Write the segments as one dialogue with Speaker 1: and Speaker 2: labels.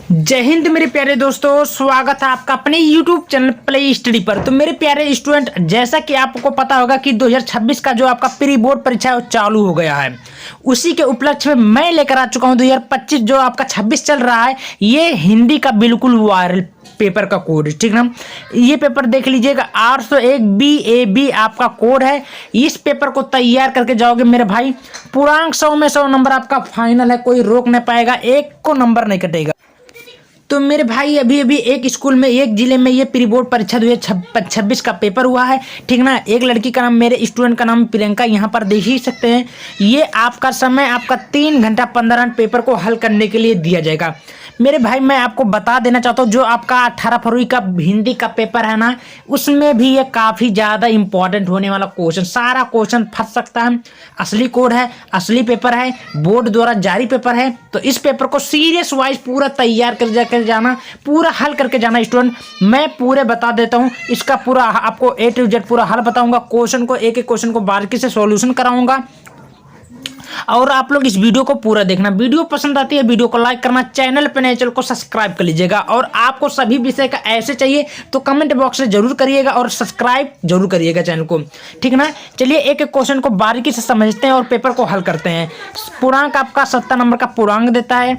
Speaker 1: जय हिंद मेरे प्यारे दोस्तों, स्वागत है आपका अपने YouTube चैनल प्ले स्टडी पर। तो मेरे प्यारे स्टूडेंट, जैसा कि आपको पता होगा कि 2026 का जो आपका प्री बोर्ड परीक्षा है वो चालू हो गया है। उसी के उपलक्ष्य में मैं लेकर आ चुका हूं 2025 जो आपका 26 चल रहा है, ये हिंदी का बिल्कुल वायरल पेपर का कोड है, ठीक ना। ये पेपर देख लीजिएगा, 801 BAB आपका कोड है। इस पेपर को तैयार करके जाओगे मेरे भाई, पूर्णांक 100 में 100 नंबर आपका फाइनल है, कोई रोक नहीं पाएगा, एक को नंबर नहीं कटेगा। तो मेरे भाई अभी अभी एक स्कूल में एक जिले में ये प्री बोर्ड परीक्षा 2026 का पेपर हुआ है, ठीक ना। एक लड़की का नाम, मेरे स्टूडेंट का नाम प्रियंका, यहाँ पर देख ही सकते हैं। ये आपका समय आपका 3 घंटा 15 मिनट पेपर को हल करने के लिए दिया जाएगा। मेरे भाई मैं आपको बता देना चाहता हूँ, जो आपका 18 फरवरी का हिंदी का पेपर है ना, उसमें भी ये काफ़ी ज़्यादा इंपॉर्टेंट होने वाला क्वेश्चन, सारा क्वेश्चन फंस सकता है। असली कोड है, असली पेपर है, बोर्ड द्वारा जारी पेपर है। तो इस पेपर को सीरियस वाइज पूरा तैयार कर जाना, पूरा हल करके जाना स्टूडेंट। मैं पूरे बता देता हूँ, इसका पूरा आपको A to Z पूरा हल बताऊंगा, क्वेश्चन को एक एक क्वेश्चन को बारीकी से सॉल्यूशन कराऊंगा। और आप लोग इस वीडियो को पूरा देखना। वीडियो पसंद आती है वीडियो को लाइक करना, चैनल पे नए चैनल को सब्सक्राइब कर लीजिएगा। और आपको सभी विषय का ऐसे चाहिए तो कमेंट बॉक्स में जरूर करिएगा और सब्सक्राइब जरूर करिएगा चैनल को, ठीक ना। चलिए एक एक क्वेश्चन को बारीकी से समझते हैं और पेपर को हल करते हैं। पूर्णांक आपका 70 नंबर का पूर्णांक देता है।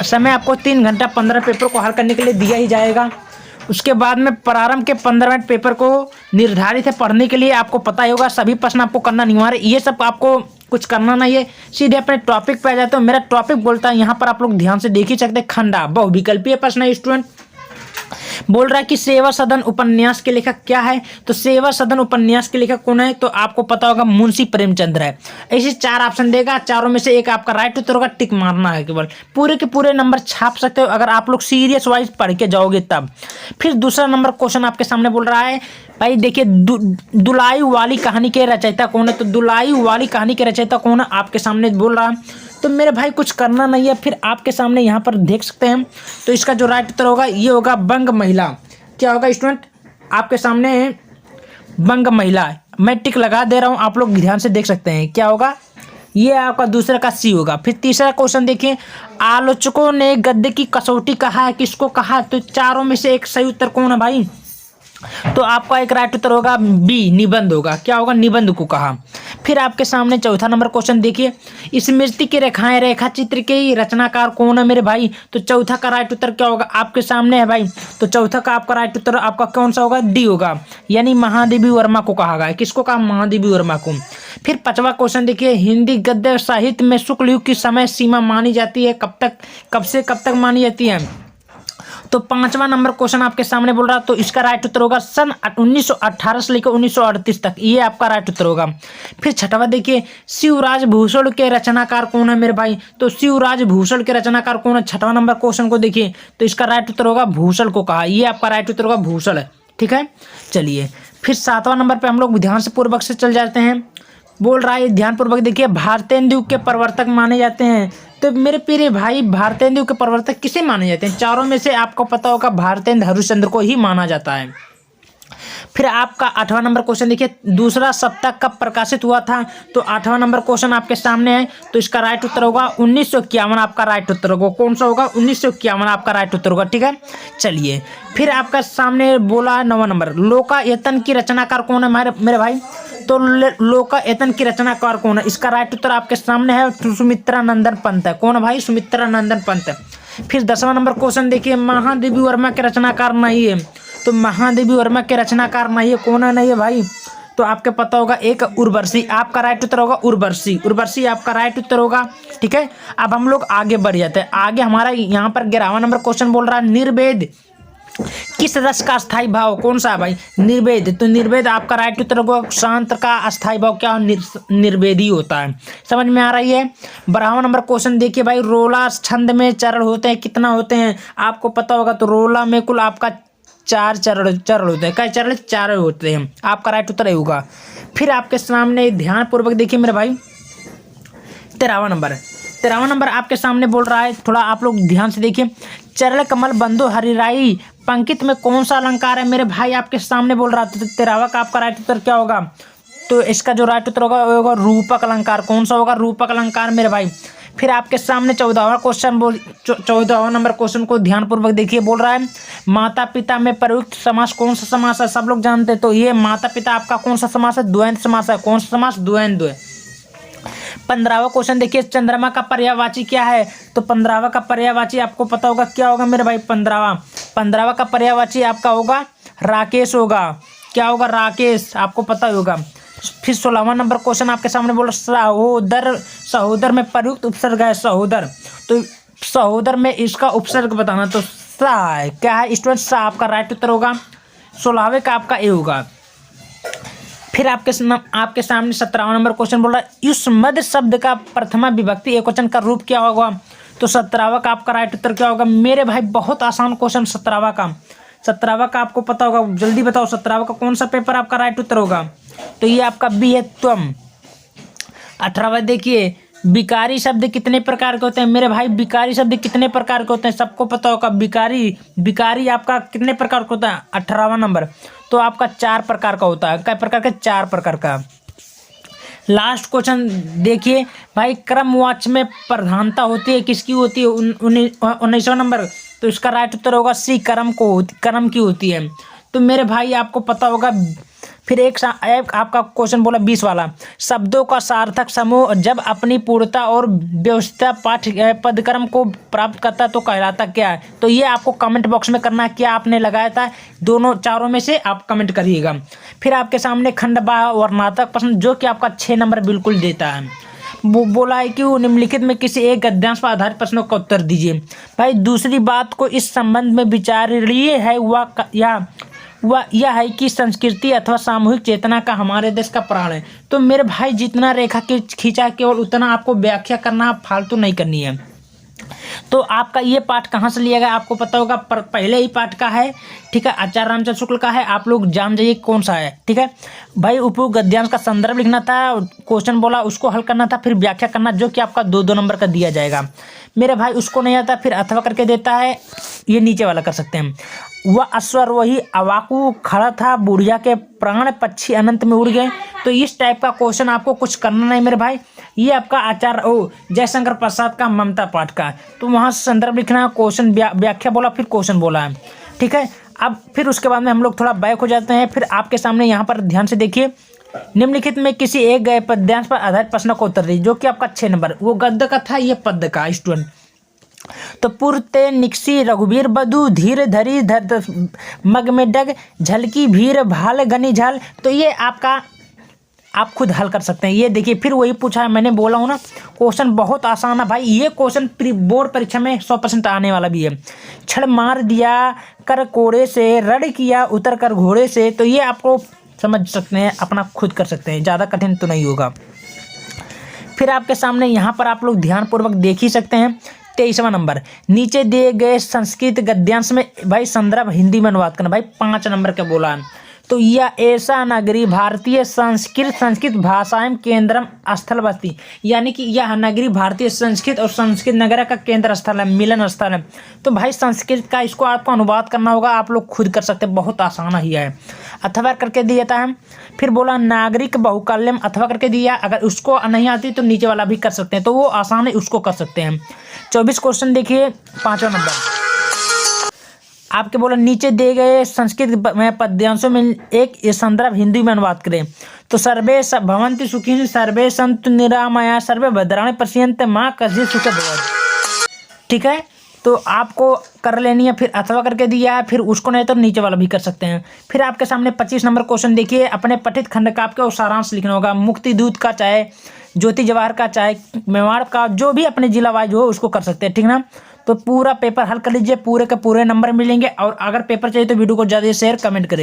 Speaker 1: समय आपको 3 घंटा 15 पेपर को हल करने के लिए दिया ही जाएगा। उसके बाद में प्रारंभ के 15 मिनट पेपर को निर्धारित है पढ़ने के लिए। आपको पता ही होगा, सभी प्रश्न आपको करना अनिवार्य, ये सब आपको कुछ करना नहीं है। सीधे अपने टॉपिक पे आ जाते हो। मेरा टॉपिक बोलता है, यहाँ पर आप लोग ध्यान से देख ही सकते हैं, खंडा बहुविकल्पीय प्रश्न है स्टूडेंट। बोल रहा है कि सेवा सदन उपन्यास के लेखक क्या है। तो सेवा सदन उपन्यास के लेखक कौन है, तो आपको पता होगा मुंशी प्रेमचंद्र है। ऐसे 4 ऑप्शन देगा, चारों में से एक आपका राइट उत्तर होगा, टिक मारना है केवल। पूरे के पूरे नंबर छाप सकते हो अगर आप लोग सीरियस वाइज पढ़ के जाओगे तब। फिर दूसरा नंबर क्वेश्चन आपके सामने बोल रहा है, भाई देखिए, दुलाई वाली कहानी के रचयिता कौन है। तो दुलाई वाली कहानी के रचयिता कौन है आपके सामने बोल रहा है। तो मेरे भाई कुछ करना नहीं है, फिर आपके सामने यहाँ पर देख सकते हैं। तो इसका जो राइट उत्तर होगा ये होगा बंग महिला। क्या होगा स्टूडेंट, आपके सामने बंग महिला, मैं टिक लगा दे रहा हूँ, आप लोग ध्यान से देख सकते हैं क्या होगा। ये आपका दूसरा का सी होगा। फिर तीसरा क्वेश्चन देखिए, आलोचकों ने गद्य की कसौटी कहा है, किसको कहा। तो चारों में से एक सही उत्तर कौन है भाई। तो आपका एक राइट उत्तर होगा बी, निबंध होगा। क्या होगा, निबंध को कहा। फिर आपके सामने चौथा नंबर क्वेश्चन देखिए, स्मृति की रेखाएं रेखा चित्र के रचनाकार कौन है मेरे भाई। तो चौथा का राइट उत्तर क्या होगा, आपके सामने है भाई। तो चौथा का आपका राइट उत्तर आपका कौन सा होगा, डी होगा, यानी महादेवी वर्मा को कहा गया है। किसको कहा, महादेवी वर्मा को। फिर 5वां क्वेश्चन देखिए, हिंदी गद्य साहित्य में शुक्ल युग की समय सीमा मानी जाती है, कब से कब तक मानी जाती है। तो 5वां नंबर क्वेश्चन आपके सामने बोल रहा, तो इसका राइट उत्तर होगा सन 1918 से लेकर 1938 तक, ये आपका राइट उत्तर होगा। फिर 6वां देखिए, शिवराज भूषण के रचनाकार कौन है मेरे भाई। तो शिवराज भूषण के रचनाकार कौन है, 6वां नंबर क्वेश्चन को देखिए, तो इसका राइट उत्तर होगा भूषण को कहा, ये आपका राइट उत्तर होगा भूषण है, ठीक है। चलिए फिर 7वां नंबर पर हम लोग ध्यान से पूर्वक से चल जाते हैं। बोल रहा है ध्यानपूर्वक देखिए, भारतेंदु के प्रवर्तक माने जाते हैं। तो मेरे प्रिय भाई, भारतेंदु के प्रवर्तक किसे माने जाते हैं। चारों में से आपको पता होगा भारतेंदु हरिश्चंद्र को ही माना जाता है। फिर आपका 8वां नंबर क्वेश्चन देखिए, दूसरा सप्ताह कब प्रकाशित हुआ था। तो 8वां नंबर क्वेश्चन आपके सामने है, तो इसका राइट उत्तर होगा 1951, आपका राइट उत्तर होगा। कौन सा होगा, 1951 आपका राइट उत्तर होगा, ठीक है। चलिए फिर आपका सामने बोला 9वां नंबर, लोकायतन की रचनाकार कौन है मेरे भाई। तो लोकायतन की रचनाकार कौन है, इसका राइट उत्तर आपके सामने है, सुमित्रा नंदन पंत है। कौन है भाई, सुमित्रा नंदन पंत है। फिर 10वां नंबर क्वेश्चन देखिए, महादेवी वर्मा के रचनाकार नहीं है। तो महादेवी वर्मा के रचनाकार नहीं है, कौन है नहीं है भाई। तो आपके पता होगा एक उर्वशी, आपका राइट उत्तर होगा उर्वशी, उर्वशी आपका राइट उत्तर होगा, ठीक है। अब हम लोग आगे बढ़ जाते हैं। आगे हमारा यहाँ पर 11वां नंबर क्वेश्चन बोल रहा है, निर्वेद किस रस का अस्थाई भाव कौन सा है भाई, निर्वेद। तो निर्वेद आपका राइट उत्तर होगा शांत का अस्थाई भाव क्या निर्वेदी होता है। समझ में आ रही है। 12वां नंबर क्वेश्चन देखिए भाई, रोला छंद में चरण होते हैं, कितना होते हैं आपको पता होगा। तो रोला में कुल आपका 4 चरण होते हैं। कई चरण, 4 होते हैं, आपका राइट उत्तर होगा। फिर आपके सामने ध्यान पूर्वक देखिए मेरे भाई, 13वां नंबर आपके सामने बोल रहा है, थोड़ा आप लोग ध्यान से देखिए, चरण कमल बंधु हरिराई पंकित में कौन सा अलंकार है मेरे भाई, आपके सामने बोल रहा था। तो 13वां का आपका राइट उत्तर क्या होगा। तो इसका जो राइट उत्तर होगा वो होगा रूपक अलंकार। कौन सा होगा, रूपक अलंकार मेरे भाई। फिर आपके सामने 14वां नंबर क्वेश्चन को ध्यानपूर्वक देखिए। बोल रहा है माता पिता में प्रयुक्त समास कौन सा समास है? सब लोग जानते हैं। तो ये माता पिता आपका कौन सा समास है? द्वंद्व समास है। कौन सा समास? द्वंद्व। 15वां क्वेश्चन देखिए, चंद्रमा का पर्यायवाची क्या है? तो 15वां का पर्यायवाची आपको पता होगा क्या होगा मेरे भाई? 15वां का पर्यायवाची आपका होगा राकेश होगा। क्या होगा? राकेश, आपको पता होगा। फिर 16वां नंबर क्वेश्चन आपके सामने बोला सहोदर में प्रयुक्त उपसर्ग है सहोदर। तो सहोदर में इसका उपसर्ग बताना। तो सा है। क्या है स्टूडेंट? सा आपका राइट उत्तर होगा। 16वें का आपका ए होगा। फिर आपके सामने 17वां नंबर क्वेश्चन बोल रहा है युष्मद् शब्द का प्रथमा विभक्ति एकवचन का रूप क्या होगा? तो 17वां का आपका राइट उत्तर क्या होगा मेरे भाई? बहुत आसान क्वेश्चन 17वां का आपको पता होगा। जल्दी बताओ 17वां का कौन सा पेपर आपका राइट उत्तर होगा? तो ये आपका बी है त्वम। 18वां देखिए, विकारी शब्द कितने प्रकार के होते हैं मेरे भाई? विकारी शब्द कितने प्रकार के होते हैं सबको पता होगा। विकारी आपका कितने प्रकार का होता है? 18वां नंबर। तो आपका 4 प्रकार का होता है। क्या प्रकार का? 4 प्रकार का। लास्ट क्वेश्चन देखिए भाई, क्रमवाच्य में प्रधानता होती है किसकी होती है? 19वां नंबर। तो इसका राइट उत्तर होगा सी, कर्म की होती है। तो मेरे भाई आपको पता होगा। फिर एक आपका क्वेश्चन बोला 20 वाला, शब्दों का सार्थक समूह जब अपनी पूर्णता और व्यवस्था पदक्रम को प्राप्त करता तो कहलाता क्या है? तो ये आपको कमेंट बॉक्स में करना है, क्या आपने लगाया था? चारों में से आप कमेंट करिएगा। फिर आपके सामने खंडबाह वर्णनात्मक प्रश्न जो कि आपका 6 नंबर बिल्कुल देता है। वो बोला है कि वो निम्नलिखित में किसी एक गद्यांश पर आधारित प्रश्नों का उत्तर दीजिए। भाई दूसरी बात को इस संबंध में विचारणीय है वह यह है कि संस्कृति अथवा सामूहिक चेतना का हमारे देश का प्राण है। तो मेरे भाई जितना रेखा खींचा केवल उतना आपको व्याख्या करना, फालतू नहीं करनी है। तो आपका ये पाठ कहाँ से लिया गया आपको पता होगा, पहले ही पाठ का है, ठीक है, आचार्य रामचंद्र शुक्ल का है। आप लोग जान जाइए कौन सा है, ठीक है भाई। उपयुक्त गद्यांश का संदर्भ लिखना था, क्वेश्चन बोला उसको हल करना था, फिर व्याख्या करना जो कि आपका 2-2 नंबर का दिया जाएगा मेरे भाई। उसको नहीं आता फिर अथवा करके देता है, ये नीचे वाला कर सकते हैं। वह अश्वारोही अवाकू खड़ा था, बुढ़िया के प्राण पक्षी अनंत में उड़ गए। तो इस टाइप का क्वेश्चन आपको कुछ करना नहीं मेरे भाई। ये आपका आचार्य जयशंकर प्रसाद का ममता पाठ का है, तो वहाँ से संदर्भ लिखना है, क्वेश्चन व्याख्या बोला फिर क्वेश्चन बोला है, ठीक है। अब फिर उसके बाद में हम लोग थोड़ा बैक हो जाते हैं। फिर आपके सामने यहाँ पर ध्यान से देखिए, निम्नलिखित में किसी एक गए पद्यांश पर आधारित प्रश्न को उत्तर दीजिए, जो कि आपका 6 नंबर। वो गद्य का था, ये पद्य का स्टूडेंट। तो पुरते निकसी रघुवीर बधु धीर धरी धर मग में डग झलकी भीर भाल गनी झल। तो ये आपका आप खुद हल कर सकते हैं। ये देखिए फिर वही पूछा है, मैंने बोला हूँ ना क्वेश्चन बहुत आसान है भाई। ये क्वेश्चन बोर्ड परीक्षा में 100% आने वाला भी है। छड़ मार दिया कर कोड़े से, रड़ किया उतर कर घोड़े से। तो ये आपको समझ सकते हैं, अपना खुद कर सकते हैं, ज़्यादा कठिन तो नहीं होगा। फिर आपके सामने यहाँ पर आप लोग ध्यानपूर्वक देख ही सकते हैं 23वां नंबर, नीचे दिए गए संस्कृत गद्यांश में भाई संदर्भ हिंदी में अनुवाद करना। भाई 5 नंबर का बोला है। तो यह ऐसा नगरी भारतीय संस्कृत भाषाएं केंद्रम स्थल बस्ती, यानी कि यह नगरी भारतीय संस्कृत और संस्कृत नगर का केंद्र स्थल है, मिलन स्थल है। तो भाई संस्कृत का इसको आपको अनुवाद करना होगा, आप लोग खुद कर सकते हैं, बहुत आसान ही है। अथवा करके दिया है। फिर बोला नागरिक बहुकल्यम, अथवा करके दिया। अगर उसको नहीं आती तो नीचे वाला भी कर सकते हैं, तो वो आसान है, उसको कर सकते हैं। 24 क्वेश्चन देखिए, 5वां नंबर आपके बोला नीचे दिए गए संस्कृत में पद्यांशों में एक संदर्भ हिंदी में अनुवाद करें। तो सर्वे भवन्ति सुखिनः, सर्वे सन्तु निरामया, सर्वे भद्राणि पश्यन्तु मा कश्चित् दुःखं भवेत्, ठीक है। तो आपको कर लेनी है। फिर अथवा करके दिया है, फिर उसको नहीं तो नीचे वाला भी कर सकते हैं। फिर आपके सामने 25 नंबर क्वेश्चन देखिए, अपने पठित खंड का आपको सारांश लिखना होगा। मुक्ति दूत का चाहे ज्योति जवाहर का चाहे मेवाड़ का, जो भी अपने जिला वाइज हो उसको कर सकते हैं, ठीक ना। तो पूरा पेपर हल कर लीजिए, पूरे के पूरे नंबर मिलेंगे। और अगर पेपर चाहिए तो वीडियो को ज़्यादा शेयर कमेंट करें।